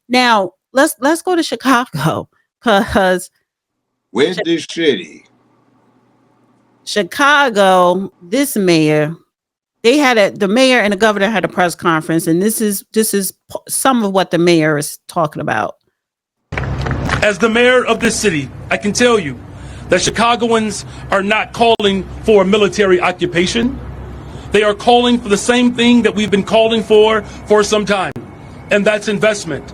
Now let's go to Chicago because With this city, Chicago, this mayor, the mayor and the governor had a press conference, and this is some of what the mayor is talking about. As the mayor of this city, I can tell you that Chicagoans are not calling for a military occupation. They are calling for the same thing that we've been calling for some time, and that's investment.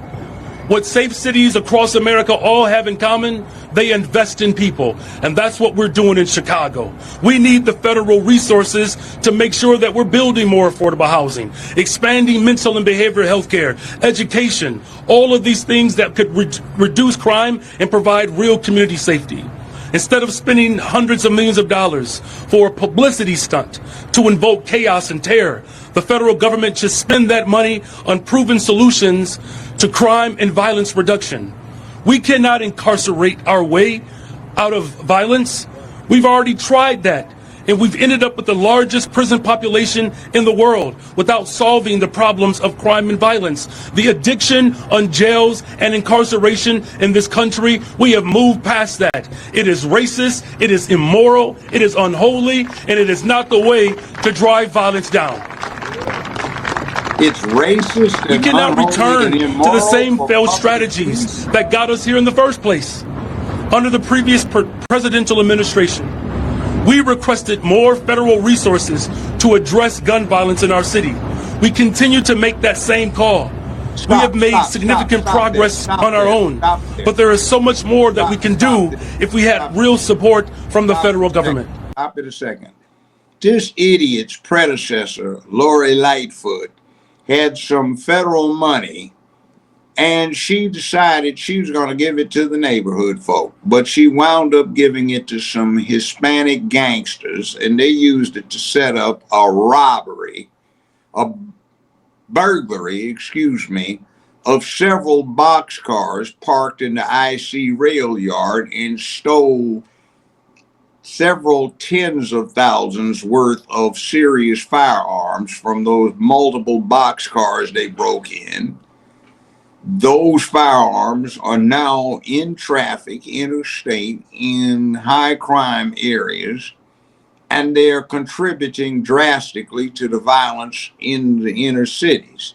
What safe cities across America all have in common, they invest in people. And that's what we're doing in Chicago. We need the federal resources to make sure that we're building more affordable housing, expanding mental and behavioral health care, education, all of these things that could reduce crime and provide real community safety. Instead of spending hundreds of millions of dollars for a publicity stunt to invoke chaos and terror, the federal government should spend that money on proven solutions to crime and violence reduction. We cannot incarcerate our way out of violence. We've already tried that, and we've ended up with the largest prison population in the world without solving the problems of crime and violence. The addiction on jails and incarceration in this country, we have moved past that. It is racist, it is immoral, it is unholy, and it is not the way to drive violence down. it's racist. We and cannot return unholy and to the immoral same for failed public strategies reasons. that got us here in the first place. Under the previous presidential administration, we requested more federal resources to address gun violence in our city. We continue to make that same call. We have made significant progress on our own, but there is so much more that we can do if we had real support from the federal government. Stop it a second. This idiot's predecessor, Lori Lightfoot, had some federal money, and she decided she was going to give it to the neighborhood folk, but she wound up giving it to some Hispanic gangsters, and they used it to set up a burglary, of several boxcars parked in the IC rail yard and stole several tens of thousands worth of serious firearms from those multiple boxcars they broke in. Those firearms are now in traffic interstate in high crime areas, and they're contributing drastically to the violence in the inner cities.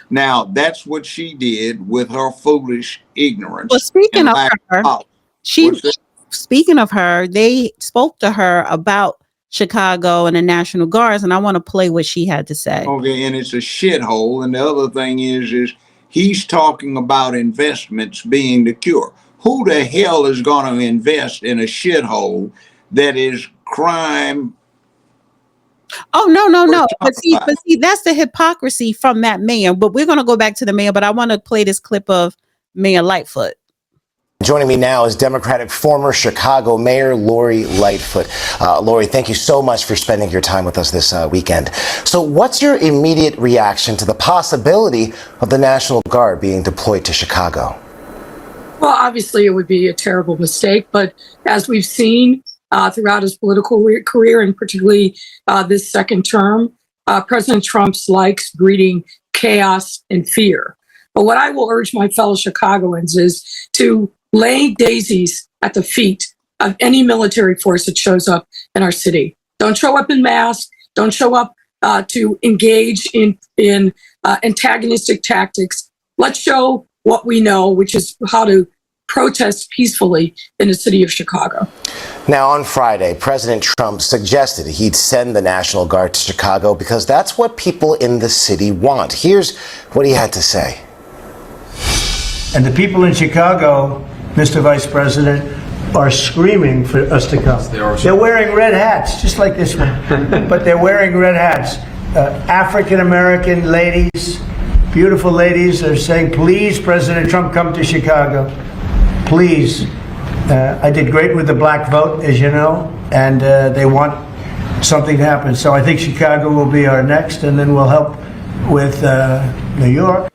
Now, that's what she did with her foolish ignorance. Well, speaking of her, What's that? speaking of her, they spoke to her about Chicago and the National Guards, and I want to play what she had to say. Okay, and it's a shithole. And the other thing is he's talking about investments being the cure. Who the hell is going to invest in a shithole that is crime? Oh, no. But see, that's the hypocrisy from that mayor. But we're going to go back to the mayor, but I want to play this clip of Mayor Lightfoot. Joining me now is Democratic former Chicago Mayor Lori Lightfoot. Lori, thank you so much for spending your time with us this weekend. So what's your immediate reaction to the possibility of the National Guard being deployed to Chicago? Well, obviously, it would be a terrible mistake. But as we've seen throughout his political career, and particularly this second term, President Trump likes breeding chaos and fear. But what I will urge my fellow Chicagoans is to lay daisies at the feet of any military force that shows up in our city. Don't show up in mass. Don't show up to engage in antagonistic tactics. Let's show what we know, which is how to protest peacefully in the city of Chicago. Now, on Friday, President Trump suggested he'd send the National Guard to Chicago because that's what people in the city want. Here's what he had to say. And the people in Chicago, Mr. Vice President, are screaming for us to come. They're wearing red hats, just like this one, but they're wearing red hats. African-American ladies, beautiful ladies, are saying, please, President Trump, come to Chicago. Please. I did great with the black vote, as you know, and they want something to happen. So I think Chicago will be our next, and then we'll help with New York.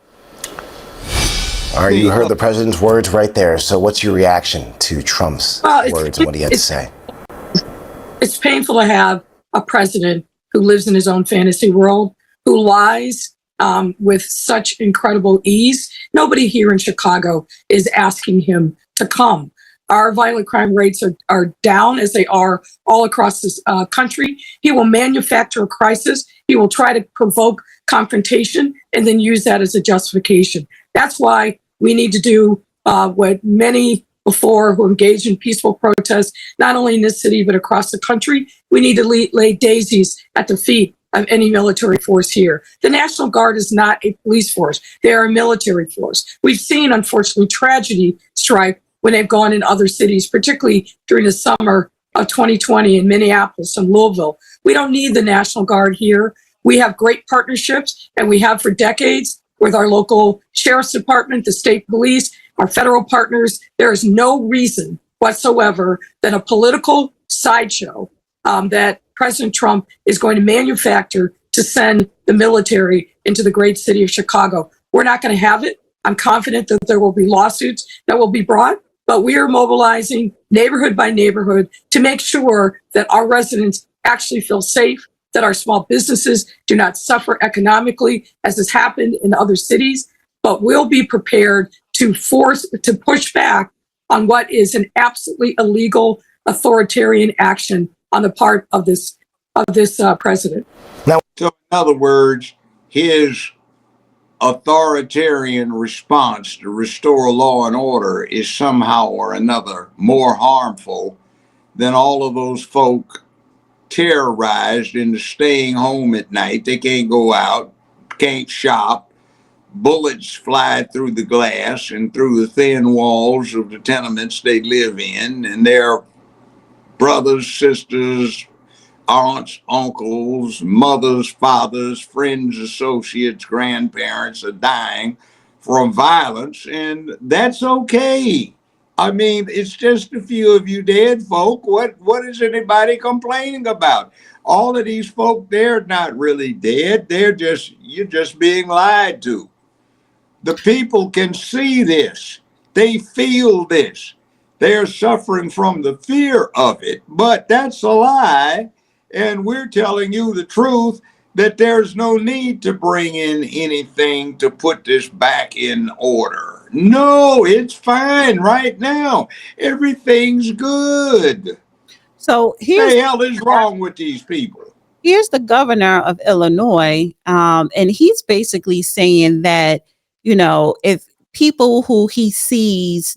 All right, you heard the president's words right there. So what's your reaction to Trump's words and what he had to say? It's painful to have a president who lives in his own fantasy world, who lies with such incredible ease. Nobody here in Chicago is asking him to come. Our violent crime rates are down as they are all across this country. He will manufacture a crisis. He will try to provoke confrontation and then use that as a justification. That's why we need to do what many before who engaged in peaceful protests, not only in this city, but across the country. We need to lay daisies at the feet of any military force here. The National Guard is not a police force. They are a military force. We've seen, unfortunately, tragedy strike when they've gone in other cities, particularly during the summer of 2020 in Minneapolis and Louisville. We don't need the National Guard here. We have great partnerships, and we have for decades with our local sheriff's department, the state police, our federal partners. There is no reason whatsoever that a political sideshow that President Trump is going to manufacture to send the military into the great city of Chicago. We're not going to have it. I'm confident that there will be lawsuits that will be brought, but we are mobilizing neighborhood by neighborhood to make sure that our residents actually feel safe, that our small businesses do not suffer economically as has happened in other cities, but we'll be prepared to push back on what is an absolutely illegal authoritarian action on the part of this president. So, in other words, his authoritarian response to restore law and order is somehow or another more harmful than all of those folk terrorized into staying home at night. They can't go out, can't shop. Bullets fly through the glass and through the thin walls of the tenements they live in, and their brothers, sisters, aunts, uncles, mothers, fathers, friends, associates, grandparents are dying from violence, and that's okay. I mean, it's just a few of you dead folk. What is anybody complaining about? All of these folk, they're not really dead. You're just being lied to. The people can see this. They feel this. They're suffering from the fear of it, but that's a lie. And we're telling you the truth that there's no need to bring in anything to put this back in order. No, it's fine right now. Everything's good. So What the hell is wrong with these people? Here's the governor of Illinois, and he's basically saying that, if people who he sees,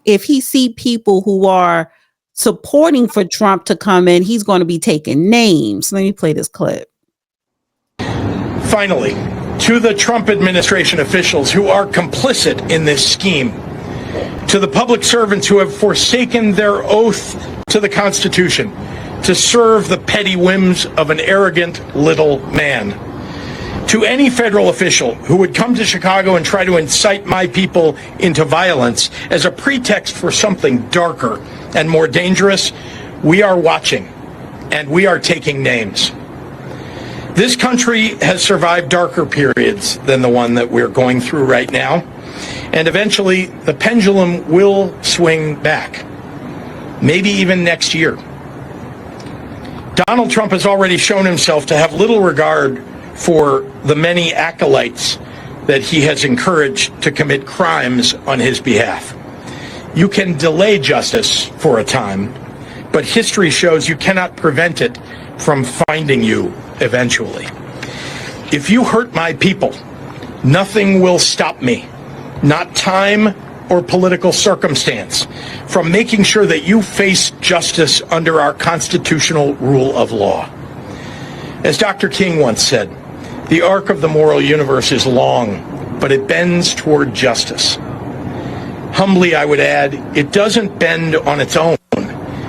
if he see people who are supporting for Trump to come in, he's going to be taking names. Let me play this clip. Finally, to the Trump administration officials who are complicit in this scheme, to the public servants who have forsaken their oath to the Constitution to serve the petty whims of an arrogant little man, to any federal official who would come to Chicago and try to incite my people into violence as a pretext for something darker and more dangerous, we are watching and we are taking names. This country has survived darker periods than the one that we're going through right now, and eventually the pendulum will swing back, maybe even next year. Donald Trump has already shown himself to have little regard for the many acolytes that he has encouraged to commit crimes on his behalf. You can delay justice for a time, but history shows you cannot prevent it from finding you eventually. If you hurt my people, nothing will stop me, not time or political circumstance, from making sure that you face justice under our constitutional rule of law. As Dr. King once said, the arc of the moral universe is long, but it bends toward justice. Humbly, I would add, it doesn't bend on its own.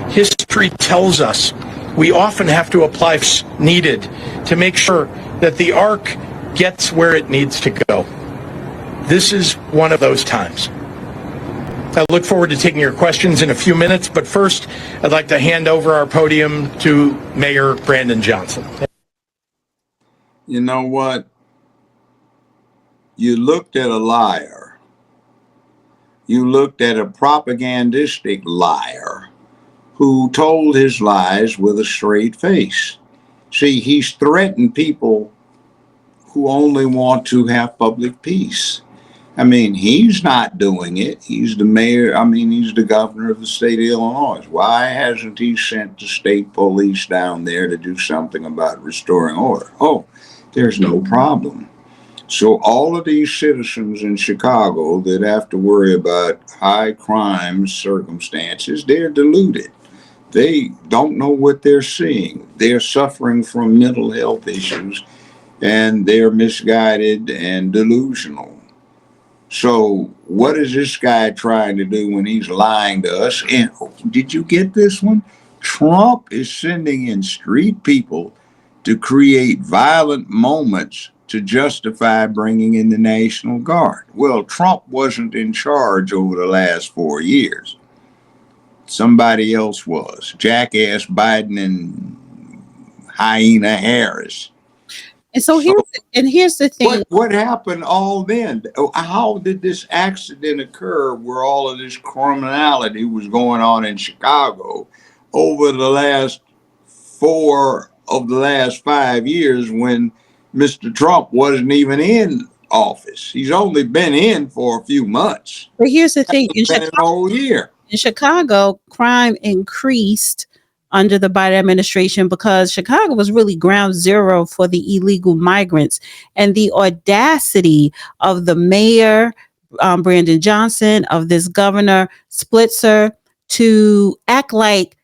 History tells us we often have to apply needed to make sure that the arc gets where it needs to go. This is one of those times. I look forward to taking your questions in a few minutes, but first, I'd like to hand over our podium to Mayor Brandon Johnson. You know what? You looked at a liar. You looked at a propagandistic liar who told his lies with a straight face. See, he's threatened people who only want to have public peace. I mean, he's not doing it. He's the mayor. I mean, he's the governor of the state of Illinois. Why hasn't he sent the state police down there to do something about restoring order? Oh, there's no problem. So all of these citizens in Chicago that have to worry about high crime circumstances, they're deluded. They don't know what they're seeing. They're suffering from mental health issues, and they're misguided and delusional. So what is this guy trying to do when he's lying to us? And did you get this one? Trump is sending in street people to create violent moments to justify bringing in the National Guard. Well, Trump wasn't in charge over the last 4 years. Somebody else was. Jackass Biden and hyena Harris. And so here's the thing. What happened all then? How did this accident occur where all of this criminality was going on in Chicago over the last 4 of the last 5 years when Mr. Trump wasn't even in office? He's only been in for a few months. But here's the thing. It's been an whole year. In Chicago, crime increased under the Biden administration because Chicago was really ground zero for the illegal migrants. And the audacity of the mayor, Brandon Johnson, of this governor, Splitzer, to act like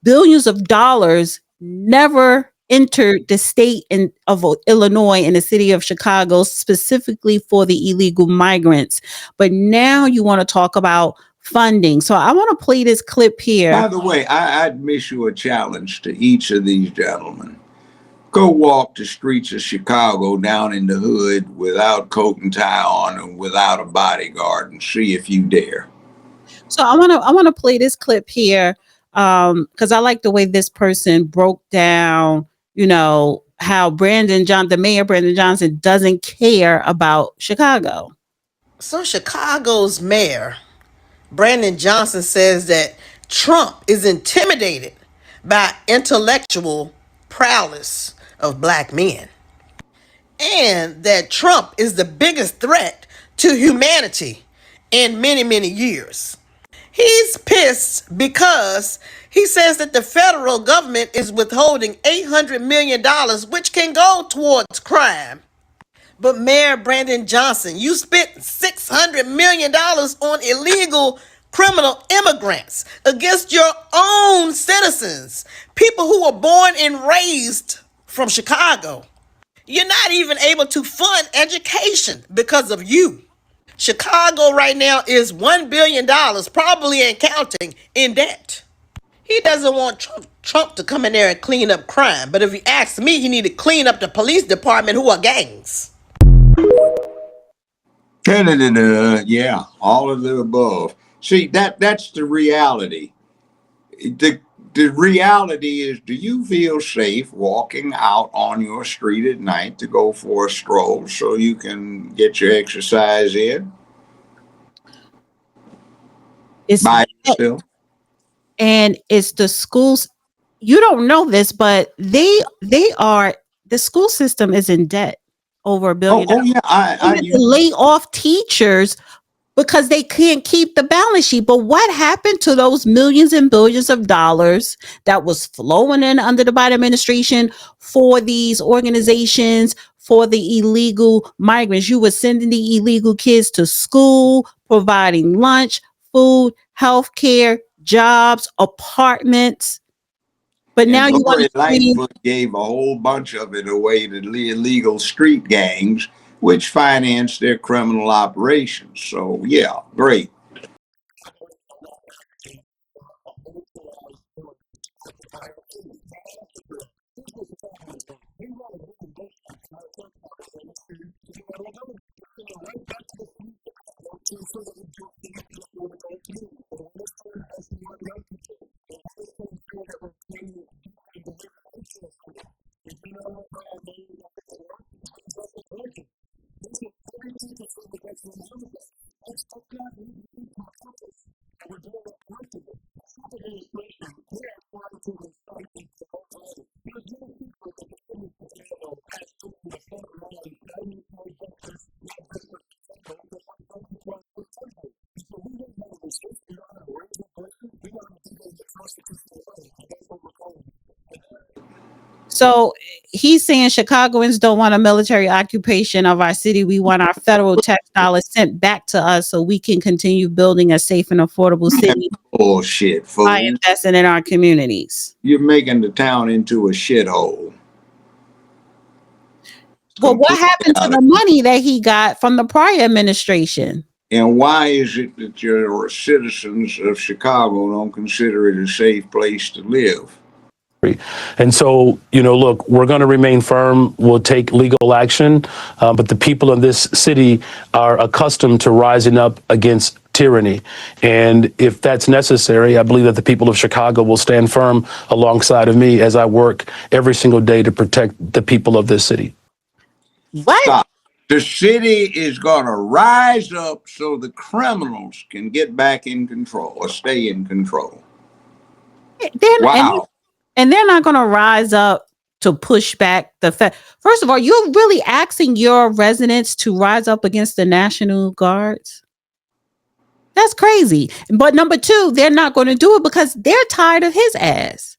billions of dollars never entered the state of Illinois and the city of Chicago specifically for the illegal migrants. But now you want to talk about funding. So I want to play this clip here. By the way, I'd issue a challenge to each of these gentlemen. Go walk the streets of Chicago down in the hood without coat and tie on and without a bodyguard and see if you dare. So I want to play this clip here because I like the way this person broke down, how the mayor Brandon Johnson doesn't care about Chicago. So Chicago's mayor Brandon Johnson says that Trump is intimidated by intellectual prowess of black men, and that Trump is the biggest threat to humanity in many, many years. He's pissed because he says that the federal government is withholding $800 million, which can go towards crime. But Mayor Brandon Johnson, you spent $600 million on illegal criminal immigrants against your own citizens, people who were born and raised from Chicago. You're not even able to fund education because of you. Chicago right now is $1 billion, probably and counting, in debt. He doesn't want Trump to come in there and clean up crime. But if you ask me, he need to clean up the police department who are gangs. Yeah, all of the above. See, that's the reality. The reality is, do you feel safe walking out on your street at night to go for a stroll so you can get your exercise in? By yourself? And it's the schools. You don't know this, but the school system is in debt over $1 billion. Oh yeah, I to lay off teachers because they can't keep the balance sheet. But what happened to those millions and billions of dollars that was flowing in under the Biden administration for these organizations, for the illegal migrants? You were sending the illegal kids to school, providing lunch, food, health care, jobs, apartments. But now you want to Lightfoot gave a whole bunch of it away to illegal street gangs, which financed their criminal operations. So yeah, great. So he's saying Chicagoans don't want a military occupation of our city. We want our federal tax dollars sent back to us so we can continue building a safe and affordable city Bullshit, by fool. investing in our communities. You're making the town into a shithole. Well, what happened to the money that he got from the prior administration? And why is it that your citizens of Chicago don't consider it a safe place to live? And so, look, we're going to remain firm. We'll take legal action. But the people of this city are accustomed to rising up against tyranny. And if that's necessary, I believe that the people of Chicago will stand firm alongside of me as I work every single day to protect the people of this city. What? Stop. The city is going to rise up so the criminals can get back in control or stay in control. Wow. And they're not going to rise up to push back the fact. First of all, you're really asking your residents to rise up against the National Guards? That's crazy. But number two, they're not going to do it because they're tired of his ass.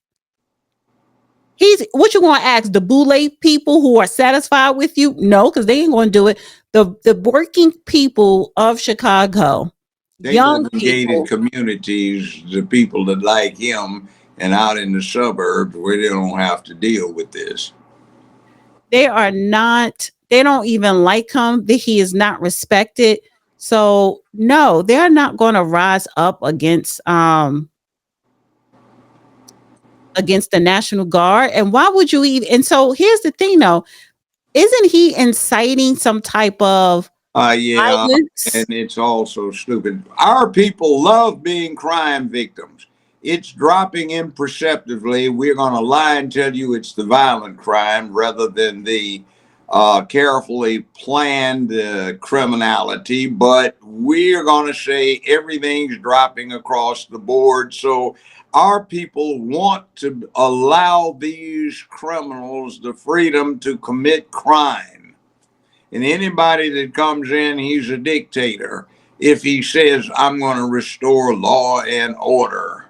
What you going to ask the Boule people who are satisfied with you? No, because they ain't going to do it. The working people of Chicago, They young live in gated communities, the people that like him, and out in the suburbs where they don't have to deal with this. They don't even like him. He is not respected. So no, they're not going to rise up against the National Guard. And why would you even? And so here's the thing though, isn't he inciting some type of violence? And it's also stupid. Our people love being crime victims. It's dropping imperceptibly. We're going to lie and tell you it's the violent crime rather than the carefully planned criminality. But we're going to say everything's dropping across the board. So our people want to allow these criminals the freedom to commit crime. And anybody that comes in, he's a dictator if he says, I'm going to restore law and order.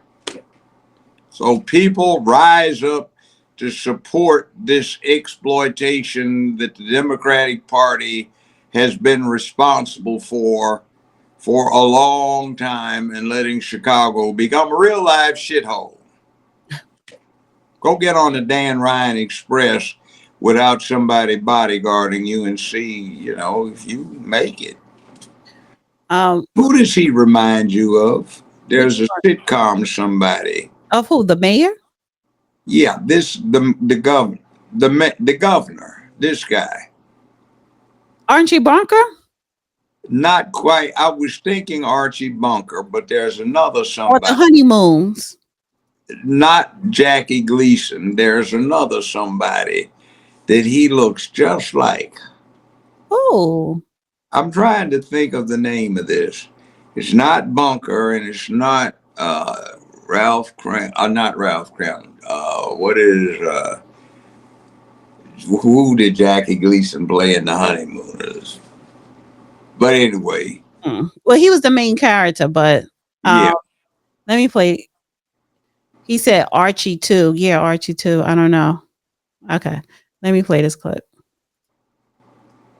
So people rise up to support this exploitation that the Democratic Party has been responsible for a long time and letting Chicago become a real live shithole. Go get on the Dan Ryan Express without somebody bodyguarding you and see, if you make it. Who does he remind you of? There's a sitcom, somebody. Of who? The mayor? Yeah, the governor, this guy. Archie Bunker? Not quite. I was thinking Archie Bunker, but there's another somebody. Or the Honeymoons? Not Jackie Gleason. There's another somebody that he looks just like. Oh. I'm trying to think of the name of this. It's not Bunker, and it's not Ralph Cram. Not Ralph Cram. Who did Jackie Gleason play in The Honeymooners? But anyway. Well, he was the main character, but yeah. Let me play. He said Archie too. Yeah, Archie too. I don't know. Okay. Let me play this clip.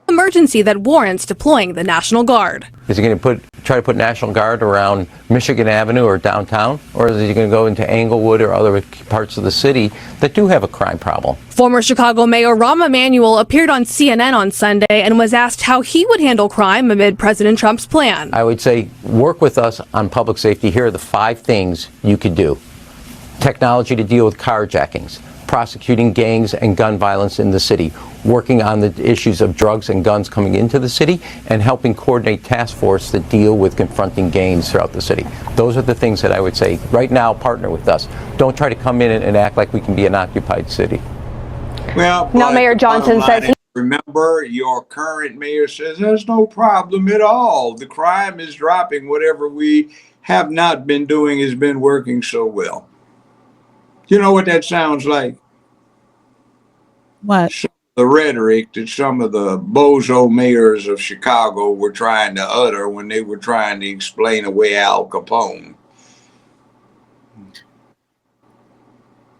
Emergency that warrants deploying the National Guard. Is he going to try to put National Guard around Michigan Avenue or downtown? Or is he going to go into Englewood or other parts of the city that do have a crime problem? Former Chicago Mayor Rahm Emanuel appeared on CNN on Sunday and was asked how he would handle crime amid President Trump's plan. I would say work with us on public safety. Here are the 5 things you could do. Technology to deal with carjackings, prosecuting gangs and gun violence in the city, working on the issues of drugs and guns coming into the city, and helping coordinate task force that deal with confronting gangs throughout the city. Those are the things that I would say right now, partner with us. Don't try to come in and act like we can be an occupied city. Well, now Mayor Johnson says remember, your current mayor says there's no problem at all. The crime is dropping. Whatever we have not been doing has been working so well. You know what that sounds like? What? The rhetoric that some of the bozo mayors of Chicago were trying to utter when they were trying to explain away Al Capone.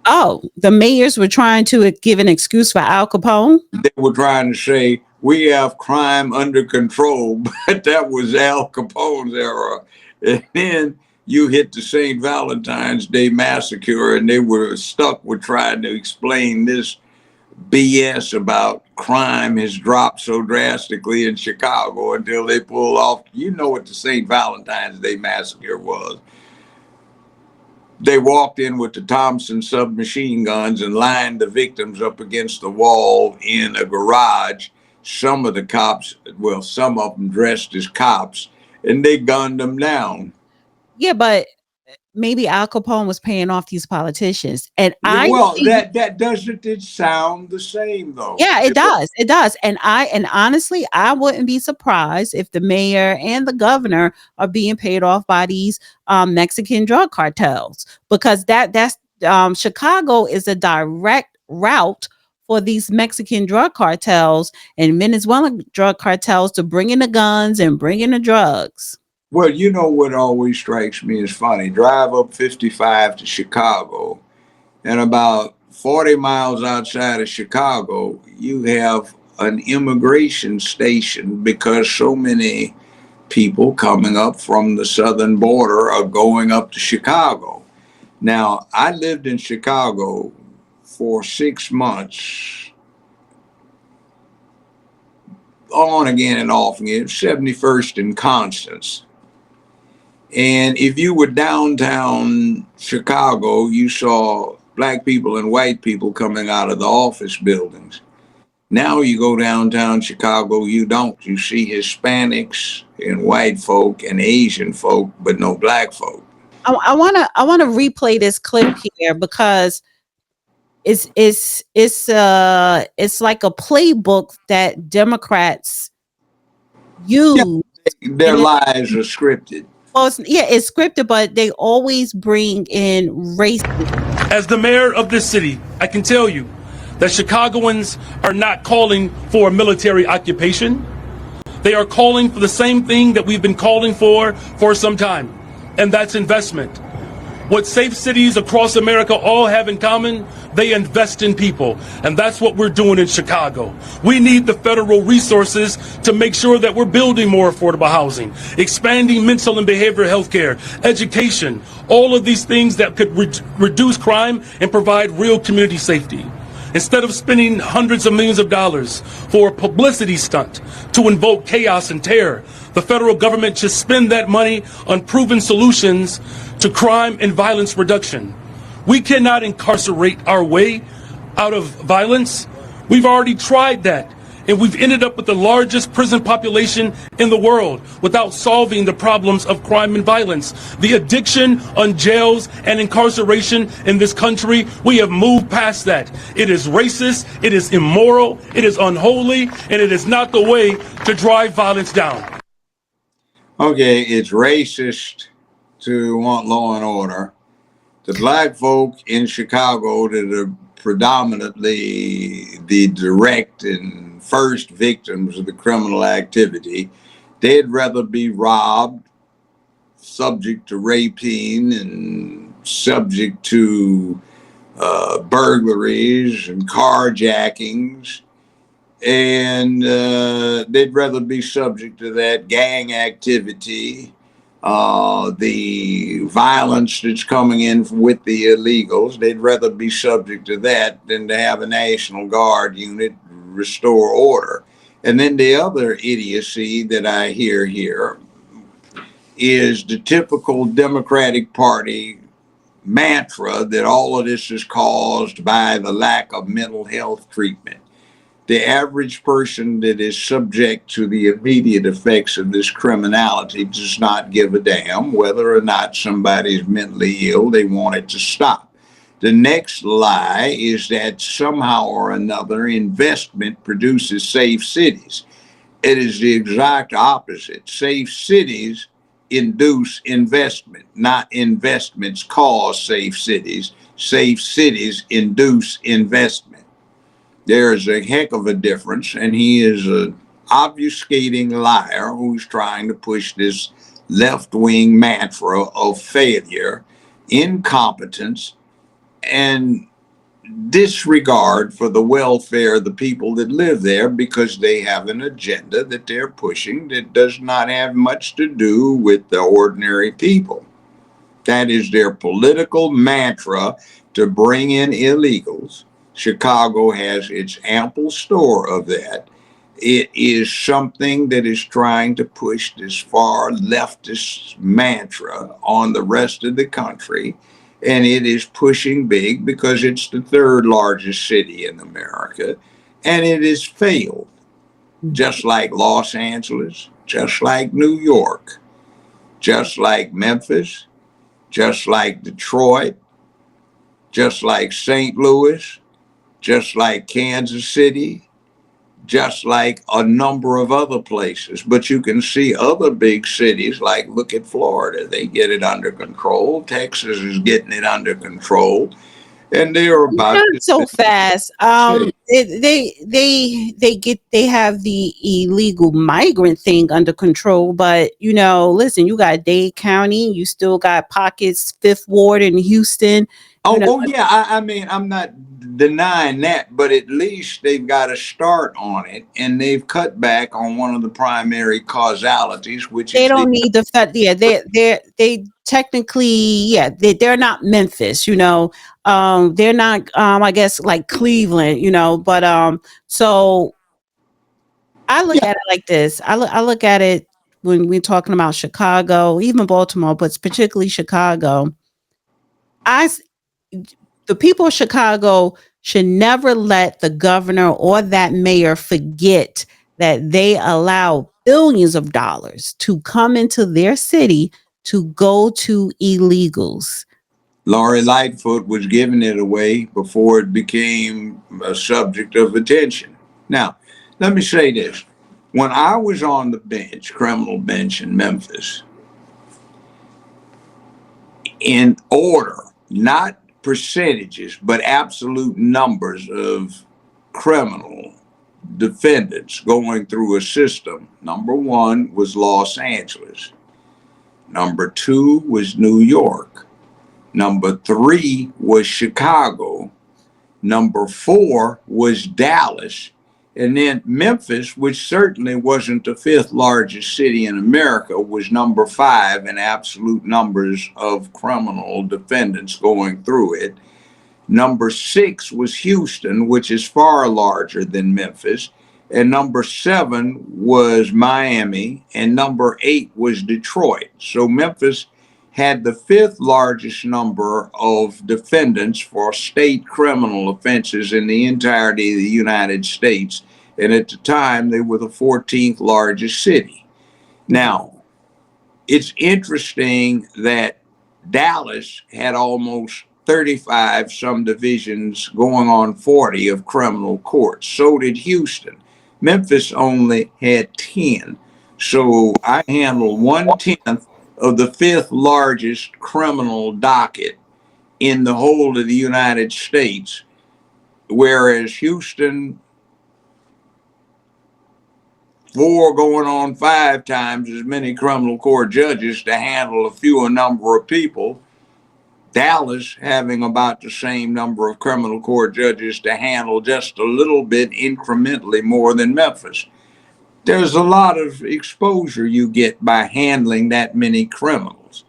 Oh, the mayors were trying to give an excuse for Al Capone. They were trying to say we have crime under control, but that was Al Capone's era. And then you hit the St. Valentine's Day massacre, and they were stuck with trying to explain this BS about crime has dropped so drastically in Chicago until they pull off. You know what the St. Valentine's Day massacre was. They walked in with the Thompson submachine guns and lined the victims up against the wall in a garage. Some of the cops, well, some of them dressed as cops, and they gunned them down. Yeah, but maybe Al Capone was paying off these politicians. And that doesn't it sound the same though? Yeah, it does. It does. And honestly, I wouldn't be surprised if the mayor and the governor are being paid off by these Mexican drug cartels, because that's Chicago is a direct route for these Mexican drug cartels and Venezuelan drug cartels to bring in the guns and bring in the drugs. Well, you know what always strikes me as funny? Drive up 55 to Chicago, and about 40 miles outside of Chicago, you have an immigration station because so many people coming up from the southern border are going up to Chicago. Now, I lived in Chicago for 6 months, on again and off again, 71st and Constance. And if you were downtown Chicago, you saw black people and white people coming out of the office buildings. Now you go downtown Chicago, you don't. You see Hispanics and white folk and Asian folk, but no black folk. I wanna replay this clip here because it's like a playbook that Democrats use. Yeah, their lives are scripted. Well, it's scripted, but they always bring in racism. As the mayor of this city, I can tell you that Chicagoans are not calling for a military occupation. They are calling for the same thing that we've been calling for some time, and that's investment. What safe cities across America all have in common, they invest in people. And that's what we're doing in Chicago. We need the federal resources to make sure that we're building more affordable housing, expanding mental and behavioral health care, education, all of these things that could reduce crime and provide real community safety. Instead of spending hundreds of millions of dollars for a publicity stunt to invoke chaos and terror, the federal government should spend that money on proven solutions to crime and violence reduction. We cannot incarcerate our way out of violence. We've already tried that, and we've ended up with the largest prison population in the world without solving the problems of crime and violence. The addiction on jails and incarceration in this country, we have moved past that. It is racist, it is immoral, it is unholy, and it is not the way to drive violence down. Okay, it's racist to want law and order. The black folk in Chicago that are predominantly the direct and first victims of the criminal activity, they'd rather be robbed, subject to rapine and subject to burglaries and carjackings, and they'd rather be subject to that gang activity, the violence that's coming in with the illegals. They'd rather be subject to that than to have a National Guard unit restore order. And then the other idiocy that I hear here is the typical Democratic Party mantra that all of this is caused by the lack of mental health treatment. The average person that is subject to the immediate effects of this criminality does not give a damn whether or not somebody's mentally ill. They want it to stop. The next lie is that somehow or another investment produces safe cities. It is the exact opposite. Safe cities induce investment, not investments cause safe cities. Safe cities induce investment. There is a heck of a difference, and he is an obfuscating liar who's trying to push this left-wing mantra of failure, incompetence, and disregard for the welfare of the people that live there, because they have an agenda that they're pushing that does not have much to do with the ordinary people. That is their political mantra, to bring in illegals. Chicago has its ample store of that. It is something that is trying to push this far leftist mantra on the rest of the country. And it is pushing big because it's the third largest city in America. And it has failed, just like Los Angeles, just like New York, just like Memphis, just like Detroit, just like St. Louis, just like Kansas City, just like a number of other places. But you can see other big cities, like look at Florida. They get it under control. Texas is getting it under control. And they are about Not so fast. They have the illegal migrant thing under control, but listen, you got Dade County, you still got pockets, Fifth Ward in Houston. Yeah. I mean, I'm not denying that, but at least they've got a start on it, and they've cut back on one of the primary causalities, which they don't need the fact. Yeah, they technically, they're not Memphis. They're not. I guess like Cleveland. But so I look at it like this. I look at it when we're talking about Chicago, even Baltimore, but particularly Chicago. The people of Chicago should never let the governor or that mayor forget that they allow billions of dollars to come into their city to go to illegals. Lori Lightfoot was giving it away before it became a subject of attention. Now, let me say this. When I was on the bench, criminal bench in Memphis, in order, not percentages, but absolute numbers of criminal defendants going through a system, number one was Los Angeles. Number two was New York. Number three was Chicago. Number four was Dallas. And then Memphis, which certainly wasn't the fifth largest city in America, was number five in absolute numbers of criminal defendants going through it. Number six was Houston, which is far larger than Memphis. And number seven was Miami. And number eight was Detroit. So Memphis had the fifth largest number of defendants for state criminal offenses in the entirety of the United States. And at the time, they were the 14th largest city. Now, it's interesting that Dallas had almost 35 some divisions going on 40 of criminal courts. So did Houston. Memphis only had 10. So I handled 1/10 of the fifth largest criminal docket in the whole of the United States, whereas Houston, 4 going on 5 times as many criminal court judges to handle a fewer number of people. Dallas having about the same number of criminal court judges to handle just a little bit incrementally more than Memphis. There's a lot of exposure you get by handling that many criminals.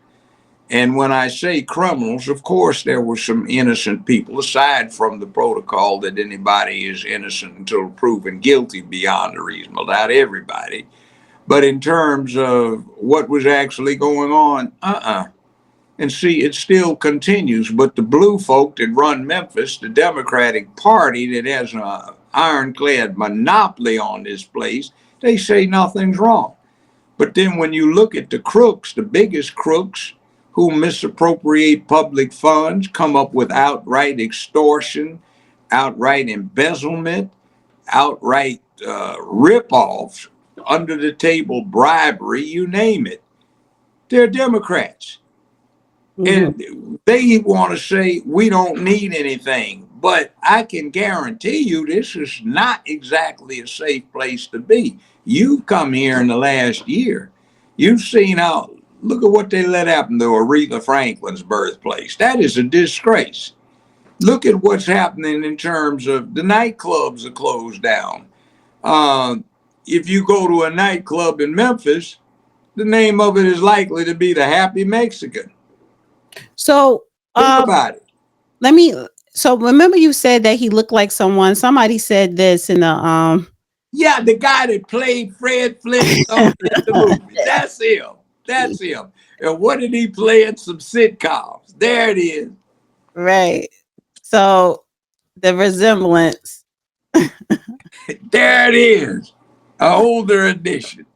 And when I say criminals, of course, there were some innocent people, aside from the protocol that anybody is innocent until proven guilty beyond a reasonable doubt, everybody. But in terms of what was actually going on, And see, it still continues. But the blue folk that run Memphis, the Democratic Party that has an ironclad monopoly on this place, they say nothing's wrong. But then when you look at the crooks, the biggest crooks who misappropriate public funds, come up with outright extortion, outright embezzlement, outright rip-offs, under the table bribery, you name it. They're Democrats. And they want to say, we don't need anything. But I can guarantee you this is not exactly a safe place to be. You've come here in the last year. You've seen how, look at what they let happen to Aretha Franklin's birthplace. That is a disgrace. Look at what's happening in terms of the nightclubs are closed down. If you go to a nightclub in Memphis, the name of it is likely to be the Happy Mexican. So Think about it. So remember you said that he looked like someone. Somebody said this in the Yeah, the guy that played Fred Flintstone in the movie. That's him. That's him. And what did he play in some sitcoms? There it is. right. So the resemblance. There it is. An older edition.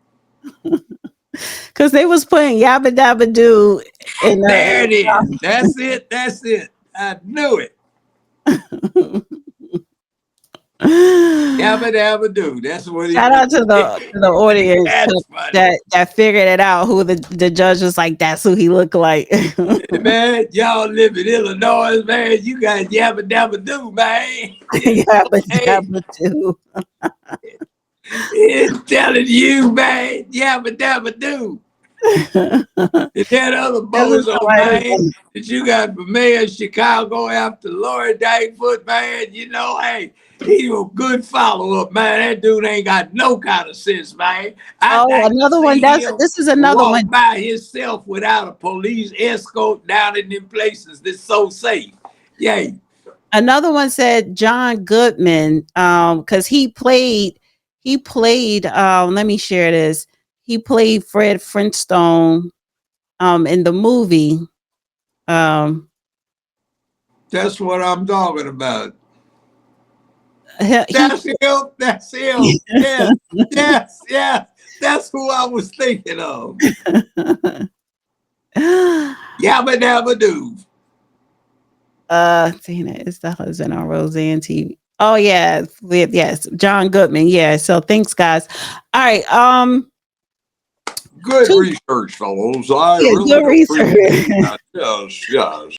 Because they was putting Yabba Dabba Doo in there it is. That's it. That's it. I knew it. Yabba Dabba Doo. That's what he Shout out to the audience that figured it out. Who the judge was like, that's who he looked like. Man, y'all live in Illinois, man. You got Yabba Dabba Doo, man. Yabba Dabba Doo. It's telling you, man. Yabba Dabba Doo. That other bozo, man, that you got for mayor of Chicago after Lori Lightfoot, man, you know, hey, he was a good follow-up, man. That dude ain't got no kind of sense, man. Another one. This is another one. By himself without a police escort down in them places that's so safe. Yay. Another one said John Goodman, because he played, let me share this. He played Fred Flintstone in the movie. That's what I'm talking about. That's him. That's him. Yes, yes, yes. That's who I was thinking of. Yabba Dabba Doo. Tina is the husband on Roseanne TV. Oh yeah, yes, John Goodman. Yeah. So thanks, guys. All right. Good research, fellows. I good research. Yes, yes.